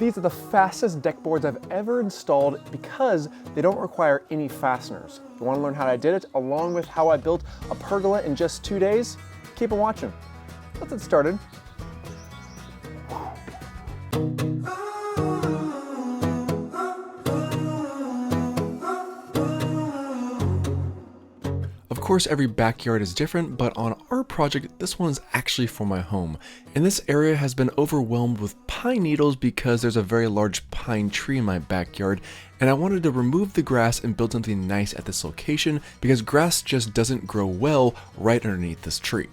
These are the fastest deck boards I've ever installed because they don't require any fasteners. If you want to learn how I did it, along with how I built a pergola in just 2 days, keep on watching. Let's get started. Of course, every backyard is different, but on our project, this one is actually for my home. And this area has been overwhelmed with pine needles because there's a very large pine tree in my backyard, and I wanted to remove the grass and build something nice at this location because grass just doesn't grow well right underneath this tree.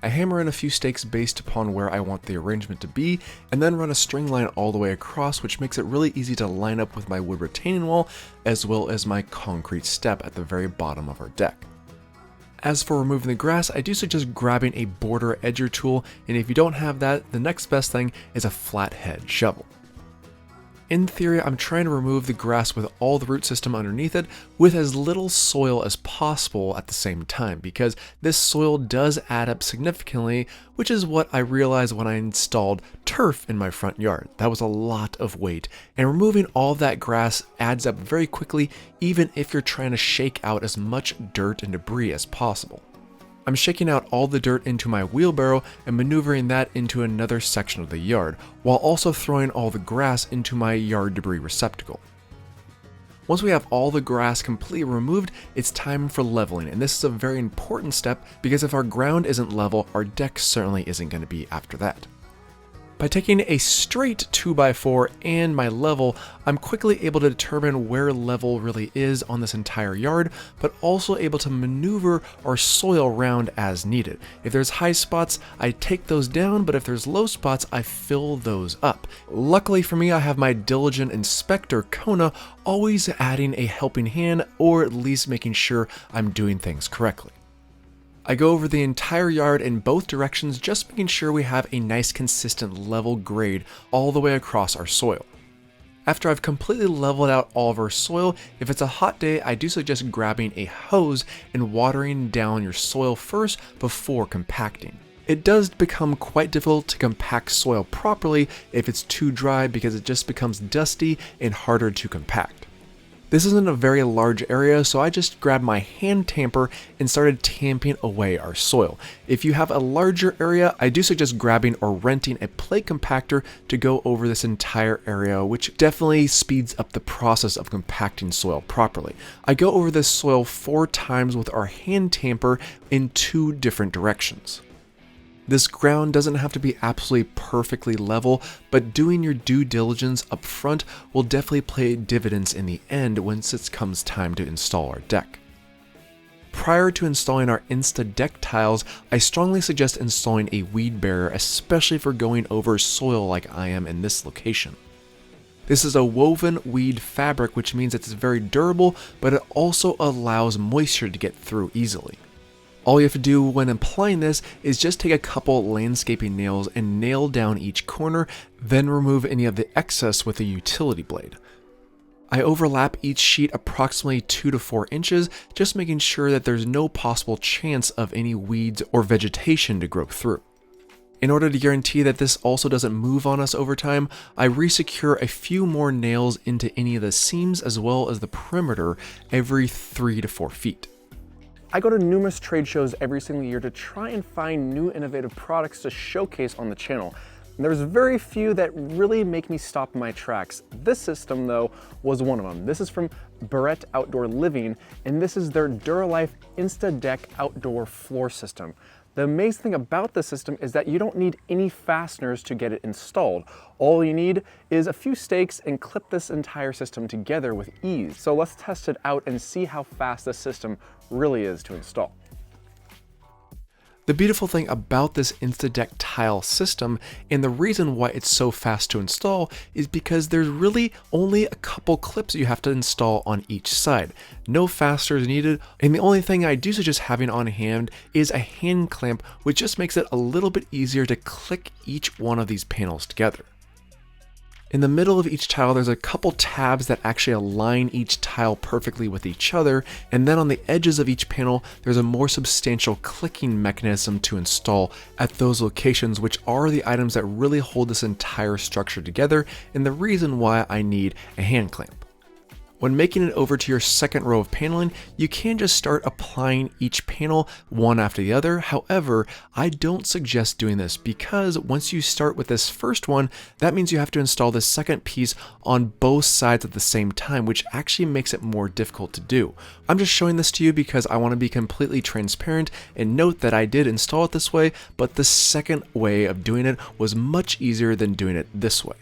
I hammer in a few stakes based upon where I want the arrangement to be, and then run a string line all the way across, which makes it really easy to line up with my wood retaining wall, as well as my concrete step at the very bottom of our deck. As for removing the grass, I do suggest grabbing a border edger tool, and if you don't have that, the next best thing is a flathead shovel. In theory, I'm trying to remove the grass with all the root system underneath it with as little soil as possible at the same time, because this soil does add up significantly, which is what I realized when I installed turf in my front yard. That was a lot of weight, and removing all of that grass adds up very quickly, even if you're trying to shake out as much dirt and debris as possible. I'm shaking out all the dirt into my wheelbarrow and maneuvering that into another section of the yard, while also throwing all the grass into my yard debris receptacle. Once we have all the grass completely removed, it's time for leveling, and this is a very important step because if our ground isn't level, our deck certainly isn't going to be after that. By taking a straight 2x4 and my level, I'm quickly able to determine where level really is on this entire yard, but also able to maneuver our soil around as needed. If there's high spots, I take those down, but if there's low spots, I fill those up. Luckily for me, I have my diligent inspector, Kona, always adding a helping hand, or at least making sure I'm doing things correctly. I go over the entire yard in both directions, just making sure we have a nice consistent level grade all the way across our soil. After I've completely leveled out all of our soil, if it's a hot day, I do suggest grabbing a hose and watering down your soil first before compacting. It does become quite difficult to compact soil properly if it's too dry because it just becomes dusty and harder to compact. This isn't a very large area, so I just grabbed my hand tamper and started tamping away our soil. If you have a larger area, I do suggest grabbing or renting a plate compactor to go over this entire area, which definitely speeds up the process of compacting soil properly. I go over this soil 4 times with our hand tamper in 2 different directions. This ground doesn't have to be absolutely perfectly level, but doing your due diligence up front will definitely pay dividends in the end once it comes time to install our deck. Prior to installing our InstaDeck tiles, I strongly suggest installing a weed barrier, especially for going over soil like I am in this location. This is a woven weed fabric, which means it's very durable, but it also allows moisture to get through easily. All you have to do when applying this is just take a couple landscaping nails and nail down each corner, then remove any of the excess with a utility blade. I overlap each sheet approximately 2 to 4 inches, just making sure that there's no possible chance of any weeds or vegetation to grow through. In order to guarantee that this also doesn't move on us over time, I resecure a few more nails into any of the seams as well as the perimeter every 3 to 4 feet. I go to numerous trade shows every single year to try and find new innovative products to showcase on the channel. And there's very few that really make me stop in my tracks. This system though was one of them. This is from BYOT Outdoor Living, and this is their DuraLife InstaDeck outdoor floor system. The amazing thing about this system is that you don't need any fasteners to get it installed. All you need is a few stakes and clip this entire system together with ease. So let's test it out and see how fast this system really is to install. The beautiful thing about this InstaDeck tile system, and the reason why it's so fast to install, is because there's really only a couple clips you have to install on each side. No fasteners needed, and the only thing I do suggest having on hand is a hand clamp, which just makes it a little bit easier to click each one of these panels together. In the middle of each tile, there's a couple tabs that actually align each tile perfectly with each other, and then on the edges of each panel, there's a more substantial clicking mechanism to install at those locations, which are the items that really hold this entire structure together, and the reason why I need a hand clamp. When making it over to your second row of paneling, you can just start applying each panel one after the other. However, I don't suggest doing this because once you start with this first one, that means you have to install the second piece on both sides at the same time, which actually makes it more difficult to do. I'm just showing this to you because I want to be completely transparent and note that I did install it this way, but the second way of doing it was much easier than doing it this way.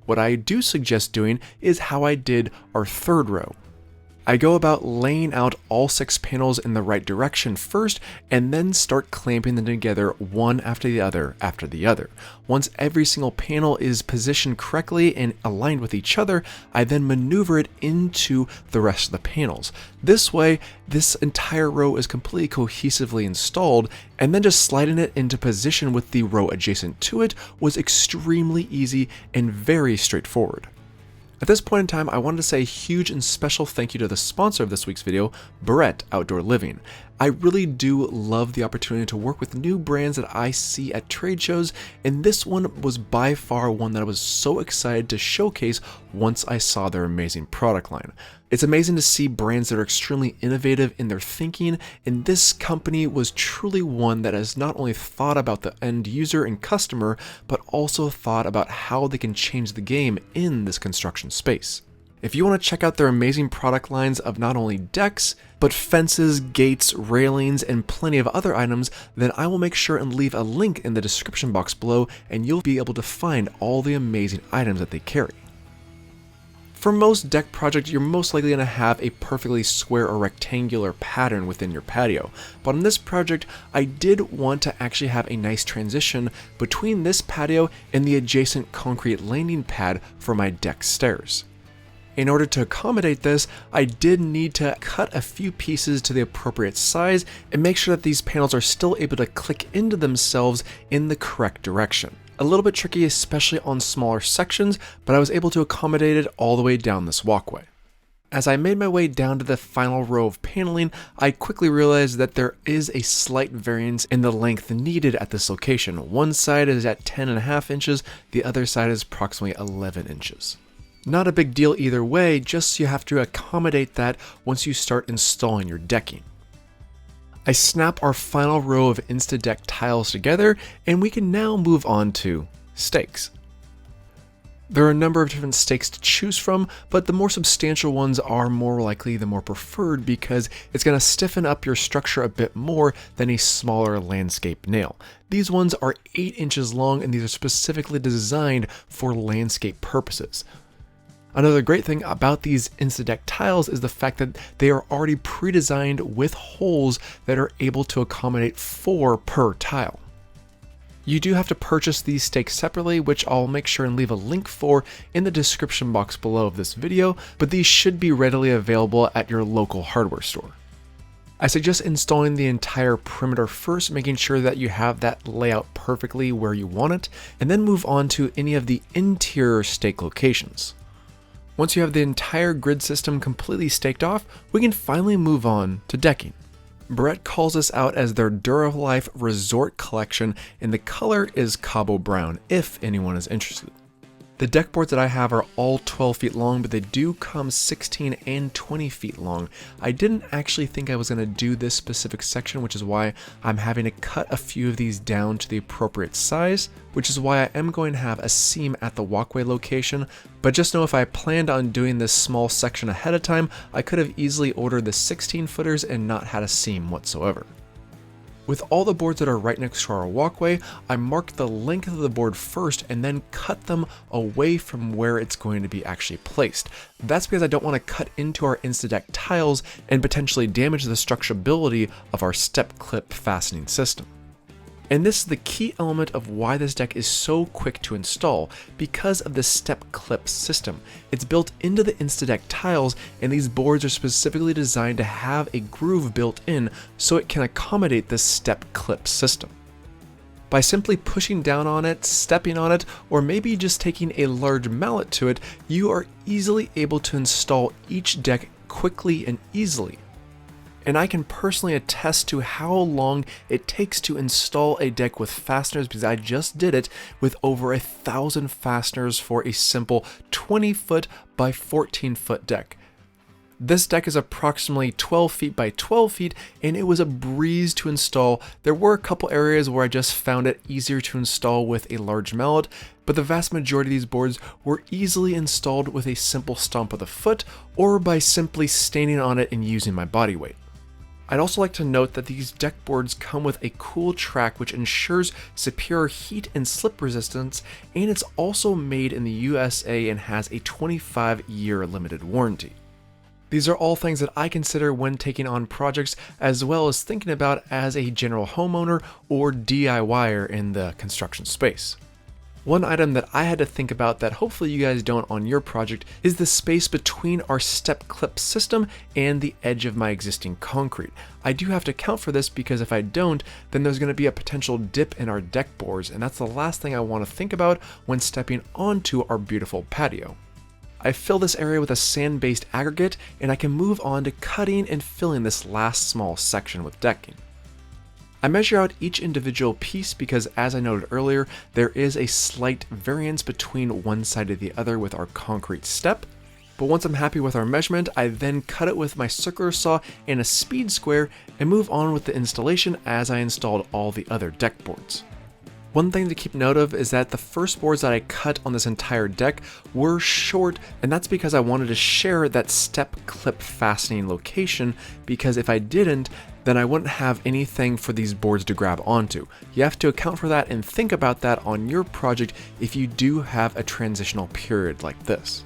What I do suggest doing is how I did our third row. I go about laying out all 6 panels in the right direction first, and then start clamping them together one after the other after the other. Once every single panel is positioned correctly and aligned with each other, I then maneuver it into the rest of the panels. This way, this entire row is completely cohesively installed, and then just sliding it into position with the row adjacent to it was extremely easy and very straightforward. At this point in time, I wanted to say a huge and special thank you to the sponsor of this week's video, BYOT Outdoor Living. I really do love the opportunity to work with new brands that I see at trade shows, and this one was by far one that I was so excited to showcase once I saw their amazing product line. It's amazing to see brands that are extremely innovative in their thinking, and this company was truly one that has not only thought about the end user and customer, but also thought about how they can change the game in this construction space. If you want to check out their amazing product lines of not only decks, but fences, gates, railings, and plenty of other items, then I will make sure and leave a link in the description box below, and you'll be able to find all the amazing items that they carry. For most deck projects, you're most likely going to have a perfectly square or rectangular pattern within your patio, but on this project, I did want to actually have a nice transition between this patio and the adjacent concrete landing pad for my deck stairs. In order to accommodate this, I did need to cut a few pieces to the appropriate size and make sure that these panels are still able to click into themselves in the correct direction. A little bit tricky, especially on smaller sections, but I was able to accommodate it all the way down this walkway. As I made my way down to the final row of paneling, I quickly realized that there is a slight variance in the length needed at this location. One side is at 10.5 inches, the other side is approximately 11 inches. Not a big deal either way, just you have to accommodate that once you start installing your decking. I snap our final row of InstaDeck tiles together, and we can now move on to stakes. There are a number of different stakes to choose from, but the more substantial ones are more likely the more preferred because it's going to stiffen up your structure a bit more than a smaller landscape nail. These ones are 8 inches long, and these are specifically designed for landscape purposes. Another great thing about these InstaDeck tiles is the fact that they are already pre-designed with holes that are able to accommodate 4 per tile. You do have to purchase these stakes separately, which I'll make sure and leave a link for in the description box below of this video, but these should be readily available at your local hardware store. I suggest installing the entire perimeter first, making sure that you have that layout perfectly where you want it, and then move on to any of the interior stake locations. Once you have the entire grid system completely staked off, we can finally move on to decking. BYOT calls this out as their DuraLife Resort Collection, and the color is Cabo Brown, if anyone is interested. The deck boards that I have are all 12 feet long, but they do come 16 and 20 feet long. I didn't actually think I was going to do this specific section, which is why I'm having to cut a few of these down to the appropriate size, which is why I am going to have a seam at the walkway location. But just know if I planned on doing this small section ahead of time, I could have easily ordered the 16 footers and not had a seam whatsoever. With all the boards that are right next to our walkway, I marked the length of the board first and then cut them away from where it's going to be actually placed. That's because I don't want to cut into our InstaDeck tiles and potentially damage the structurability of our step clip fastening system. And this is the key element of why this deck is so quick to install, because of the step clip system. It's built into the InstaDeck tiles, and these boards are specifically designed to have a groove built in so it can accommodate this step clip system. By simply pushing down on it, stepping on it, or maybe just taking a large mallet to it, you are easily able to install each deck quickly and easily. And I can personally attest to how long it takes to install a deck with fasteners because I just did it with over 1,000 fasteners for a simple 20-foot by 14-foot deck. This deck is approximately 12 feet by 12 feet and it was a breeze to install. There were a couple areas where I just found it easier to install with a large mallet, but the vast majority of these boards were easily installed with a simple stomp of the foot or by simply standing on it and using my body weight. I'd also like to note that these deck boards come with a cool track which ensures superior heat and slip resistance, and it's also made in the USA and has a 25-year limited warranty. These are all things that I consider when taking on projects as well as thinking about as a general homeowner or DIYer in the construction space. One item that I had to think about that hopefully you guys don't on your project is the space between our step clip system and the edge of my existing concrete. I do have to account for this because if I don't, then there's going to be a potential dip in our deck boards, and that's the last thing I want to think about when stepping onto our beautiful patio. I fill this area with a sand-based aggregate, and I can move on to cutting and filling this last small section with decking. I measure out each individual piece because, as I noted earlier, there is a slight variance between one side to the other with our concrete step. But once I'm happy with our measurement, I then cut it with my circular saw and a speed square and move on with the installation as I installed all the other deck boards. One thing to keep note of is that the first boards that I cut on this entire deck were short, and that's because I wanted to share that step clip fastening location, because if I didn't, then I wouldn't have anything for these boards to grab onto. You have to account for that and think about that on your project if you do have a transitional period like this.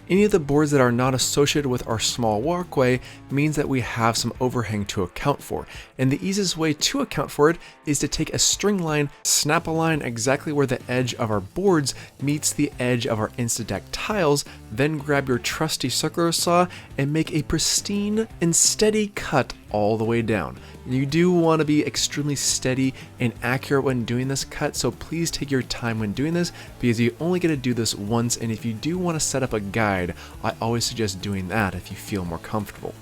Any of the boards that are not associated with our small walkway means that we have some overhang to account for, and the easiest way to account for it is to take a string line, snap a line exactly where the edge of our boards meets the edge of our InstaDeck tiles, then grab your trusty circular saw and make a pristine and steady cut all the way down. You do want to be extremely steady and accurate when doing this cut, so please take your time when doing this because you only get to do this once, and if you do want to set up a guide, I always suggest doing that if you feel more comfortable.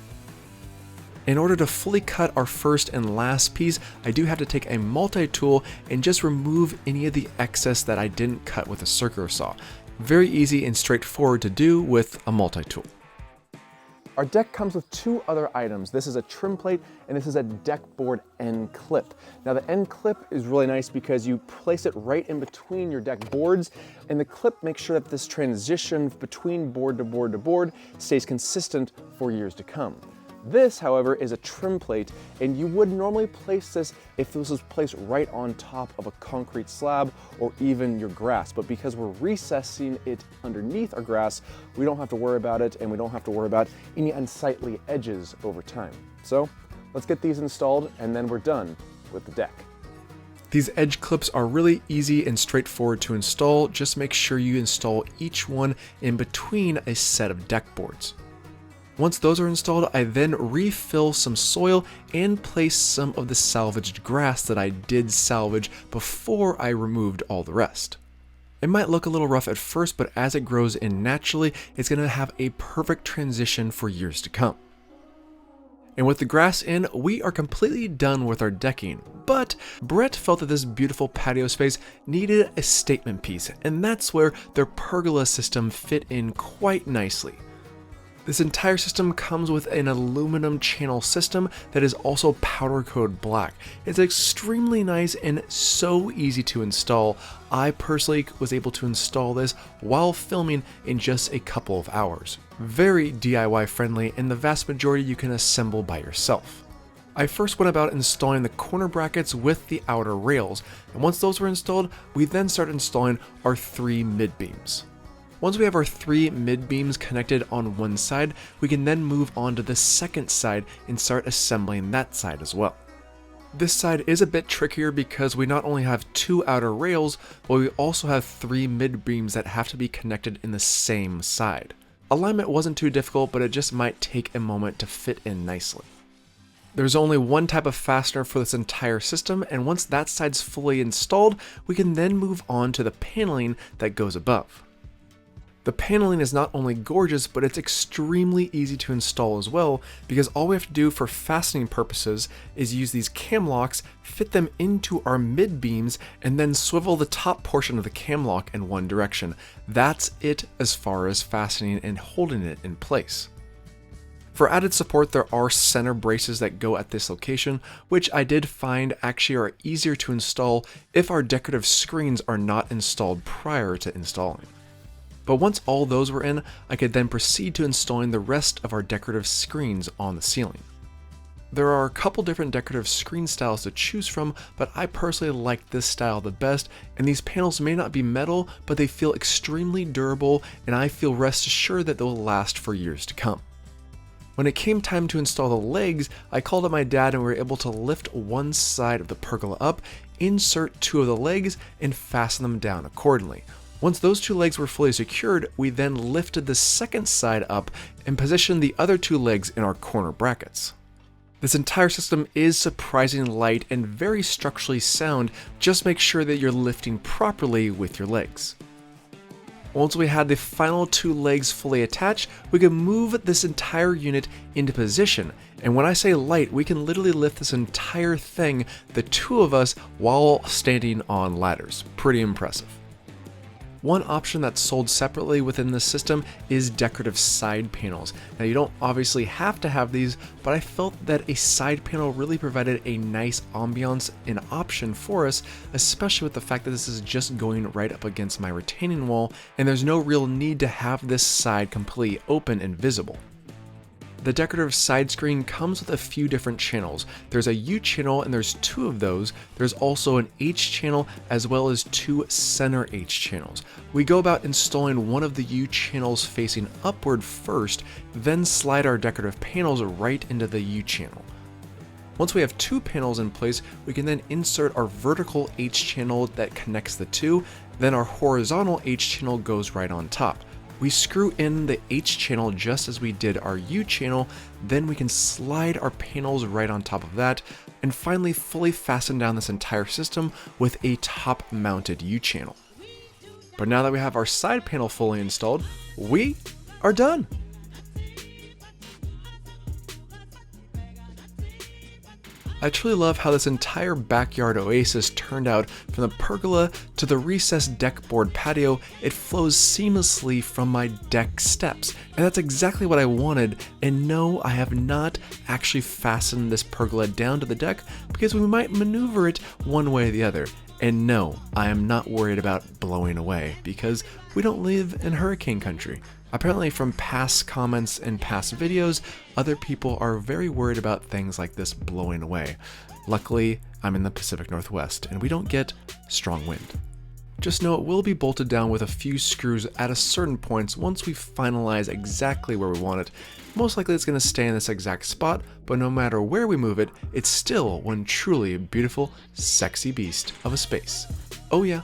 In order to fully cut our first and last piece, I do have to take a multi-tool and just remove any of the excess that I didn't cut with a circular saw. Very easy and straightforward to do with a multi-tool. Our deck comes with two other items. This is a trim plate and this is a deck board end clip. Now the end clip is really nice because you place it right in between your deck boards, and the clip makes sure that this transition between board to board to board stays consistent for years to come. This, however, is a trim plate, and you would normally place this if this was placed right on top of a concrete slab or even your grass. But because we're recessing it underneath our grass, we don't have to worry about it, and we don't have to worry about any unsightly edges over time. So let's get these installed, and then we're done with the deck. These edge clips are really easy and straightforward to install. Just make sure you install each one in between a set of deck boards. Once those are installed, I then refill some soil and place some of the salvaged grass that I did salvage before I removed all the rest. It might look a little rough at first, but as it grows in naturally, it's going to have a perfect transition for years to come. And with the grass in, we are completely done with our decking. But Brett felt that this beautiful patio space needed a statement piece, and that's where their pergola system fit in quite nicely. This entire system comes with an aluminum channel system that is also powder coated black. It's extremely nice and so easy to install. I personally was able to install this while filming in just a couple of hours. Very DIY friendly, and the vast majority you can assemble by yourself. I first went about installing the corner brackets with the outer rails, and once those were installed, we then started installing our 3 mid beams. Once we have our 3 mid beams connected on one side, we can then move on to the second side and start assembling that side as well. This side is a bit trickier because we not only have 2 outer rails, but we also have 3 mid beams that have to be connected in the same side. Alignment wasn't too difficult, but it just might take a moment to fit in nicely. There's only one type of fastener for this entire system, and once that side's fully installed, we can then move on to the paneling that goes above. The paneling is not only gorgeous, but it's extremely easy to install as well, because all we have to do for fastening purposes is use these cam locks, fit them into our mid beams, and then swivel the top portion of the cam lock in one direction. That's it as far as fastening and holding it in place. For added support, there are center braces that go at this location, which I did find actually are easier to install if our decorative screens are not installed prior to installing. But once all those were in, I could then proceed to installing the rest of our decorative screens on the ceiling. There are a couple different decorative screen styles to choose from, but I personally like this style the best, and these panels may not be metal, but they feel extremely durable, and I feel rest assured that they'll last for years to come. When it came time to install the legs, I called up my dad and we were able to lift one side of the pergola up, insert two of the legs, and fasten them down accordingly. Once those two legs were fully secured, we then lifted the second side up and positioned the other two legs in our corner brackets. This entire system is surprisingly light and very structurally sound. Just make sure that you're lifting properly with your legs. Once we had the final two legs fully attached, we can move this entire unit into position. And when I say light, we can literally lift this entire thing, the two of us, while standing on ladders. Pretty impressive. One option that's sold separately within this system is decorative side panels. Now you don't obviously have to have these, but I felt that a side panel really provided a nice ambiance and option for us, especially with the fact that this is just going right up against my retaining wall, and there's no real need to have this side completely open and visible. The decorative side screen comes with a few different channels. There's a U channel and there's two of those. There's also an H channel as well as two center H channels. We go about installing one of the U channels facing upward first, then slide our decorative panels right into the U channel. Once we have two panels in place, we can then insert our vertical H channel that connects the two, then our horizontal H channel goes right on top. We screw in the H channel just as we did our U channel, then we can slide our panels right on top of that, and finally fully fasten down this entire system with a top mounted U channel. But now that we have our side panel fully installed, we are done! I truly love how this entire backyard oasis turned out. From the pergola to the recessed deck board patio, it flows seamlessly from my deck steps. And that's exactly what I wanted. And no, I have not actually fastened this pergola down to the deck because we might maneuver it one way or the other. And no, I am not worried about blowing away because we don't live in hurricane country. Apparently from past comments and past videos, other people are very worried about things like this blowing away. Luckily, I'm in the Pacific Northwest and we don't get strong wind. Just know it will be bolted down with a few screws at a certain points once we finalize exactly where we want it. Most likely it's going to stay in this exact spot, but no matter where we move it, it's still one truly beautiful, sexy beast of a space. Oh yeah,